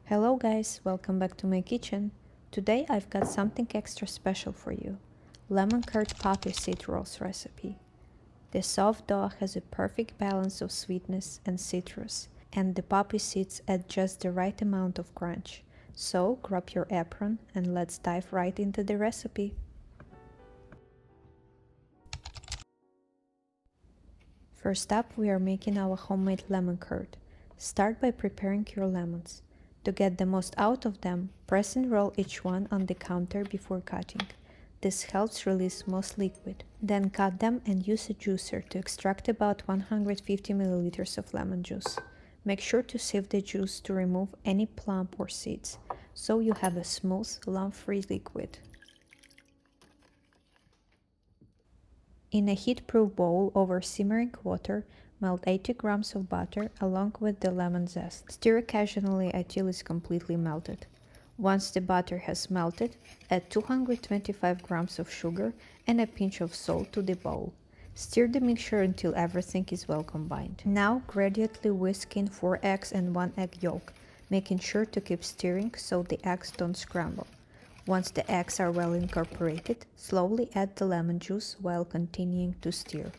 Hello guys, welcome back to my kitchen. Today I've got something extra special for you. Lemon curd poppy seed rolls recipe. The soft dough has a perfect balance of sweetness and citrus, and the poppy seeds add just the right amount of crunch. So grab your apron and let's dive right into the recipe. First up, we are making our homemade lemon curd. Start by preparing your lemons. To get the most out of them, press and roll each one on the counter before cutting. This helps release most liquid. Then cut them and use a juicer to extract about 150 milliliters of lemon juice. Make sure to sieve the juice to remove any plump or seeds, so you have a smooth, lump-free liquid. In a heat-proof bowl over simmering water, melt 80 grams of butter along with the lemon zest. Stir occasionally until it's completely melted. Once the butter has melted, add 225 grams of sugar and a pinch of salt to the bowl. Stir the mixture until everything is well combined. Now gradually whisk in 4 eggs and 1 egg yolk, making sure to keep stirring so the eggs don't scramble. Once the eggs are well incorporated, slowly add the lemon juice while continuing to stir.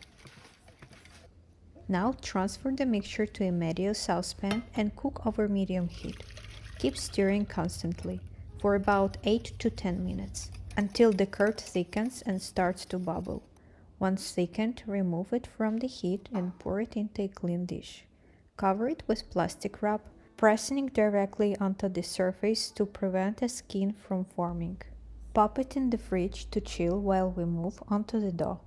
Now transfer the mixture to a medium saucepan and cook over medium heat. Keep stirring constantly for about 8 to 10 minutes until the curd thickens and starts to bubble. Once thickened, remove it from the heat and pour it into a clean dish. Cover it with plastic wrap, pressing directly onto the surface to prevent the skin from forming. Pop it in the fridge to chill while we move on to the dough.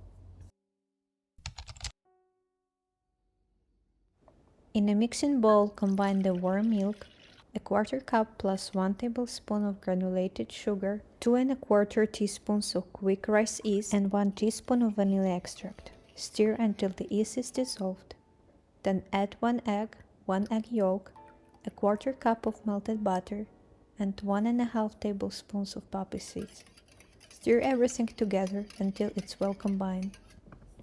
In a mixing bowl, combine the warm milk, a quarter cup plus 1 tablespoon of granulated sugar, 2¼ teaspoons of quick rice yeast, and 1 teaspoon of vanilla extract. Stir until the yeast is dissolved. Then add 1 egg, 1 egg yolk, a quarter cup of melted butter, and 1½ tablespoons of poppy seeds. Stir everything together until it's well combined.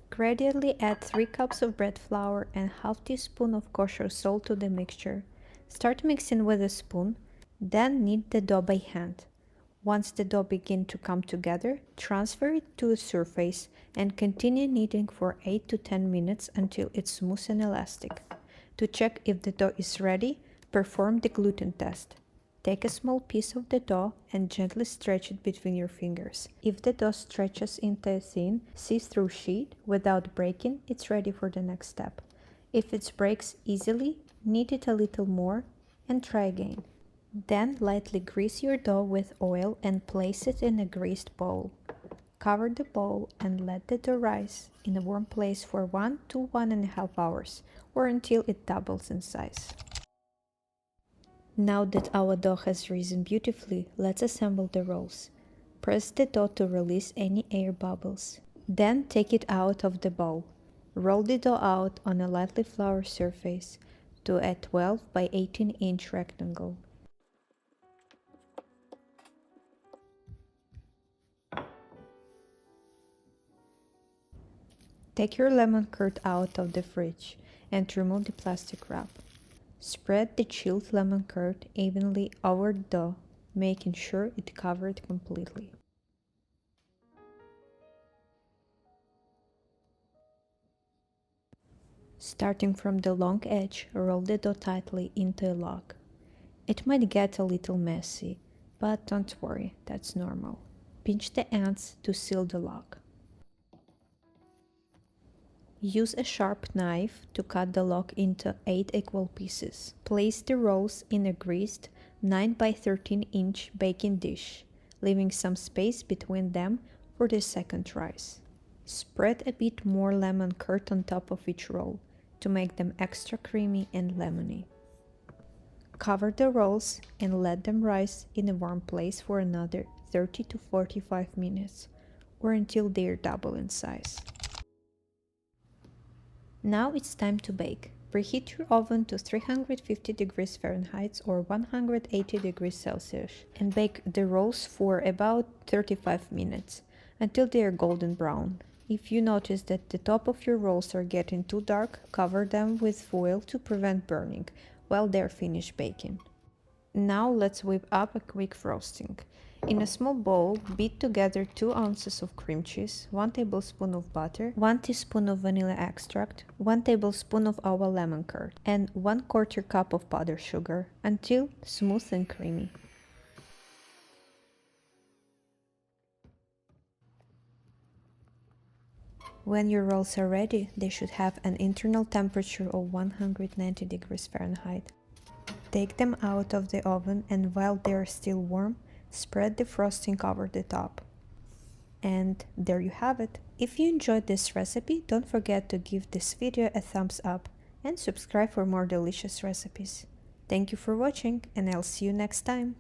Gradually add 3 cups of bread flour and ½ teaspoon of kosher salt to the mixture. Start mixing with a spoon, then knead the dough by hand. Once the dough begins to come together, transfer it to a surface and continue kneading for 8 to 10 minutes until it's smooth and elastic. To check if the dough is ready, perform the gluten test. Take a small piece of the dough and gently stretch it between your fingers. If the dough stretches into a thin, see-through sheet without breaking, it's ready for the next step. If it breaks easily, knead it a little more and try again. Then lightly grease your dough with oil and place it in a greased bowl. Cover the bowl and let the dough rise in a warm place for 1 to 1½ hours or until it doubles in size. Now that our dough has risen beautifully, let's assemble the rolls. Press the dough to release any air bubbles. Then take it out of the bowl. Roll the dough out on a lightly floured surface to a 12 by 18-inch rectangle. Take your lemon curd out of the fridge and remove the plastic wrap. Spread the chilled lemon curd evenly over the dough, making sure it covered completely. Starting from the long edge, roll the dough tightly into a log. It might get a little messy, but don't worry, that's normal. Pinch the ends to seal the log. Use a sharp knife to cut the log into 8 equal pieces. Place the rolls in a greased 9 by 13-inch baking dish, leaving some space between them for the second rise. Spread a bit more lemon curd on top of each roll to make them extra creamy and lemony. Cover the rolls and let them rise in a warm place for another 30 to 45 minutes or until they are double in size. Now it's time to bake. Preheat your oven to 350 degrees Fahrenheit or 180 degrees Celsius and bake the rolls for about 35 minutes until they are golden brown. If you notice that the top of your rolls are getting too dark, cover them with foil to prevent burning while they are finished baking. Now let's whip up a quick frosting. In a small bowl, beat together 2 ounces of cream cheese, 1 tablespoon of butter, 1 teaspoon of vanilla extract, 1 tablespoon of our lemon curd, and 1/4 cup of powdered sugar until smooth and creamy. When your rolls are ready, they should have an internal temperature of 190 degrees Fahrenheit. Take them out of the oven, and while they are still warm, spread the frosting over the top. And there you have it. If you enjoyed this recipe, don't forget to give this video a thumbs up and subscribe for more delicious recipes. Thank you for watching, and I'll see you next time.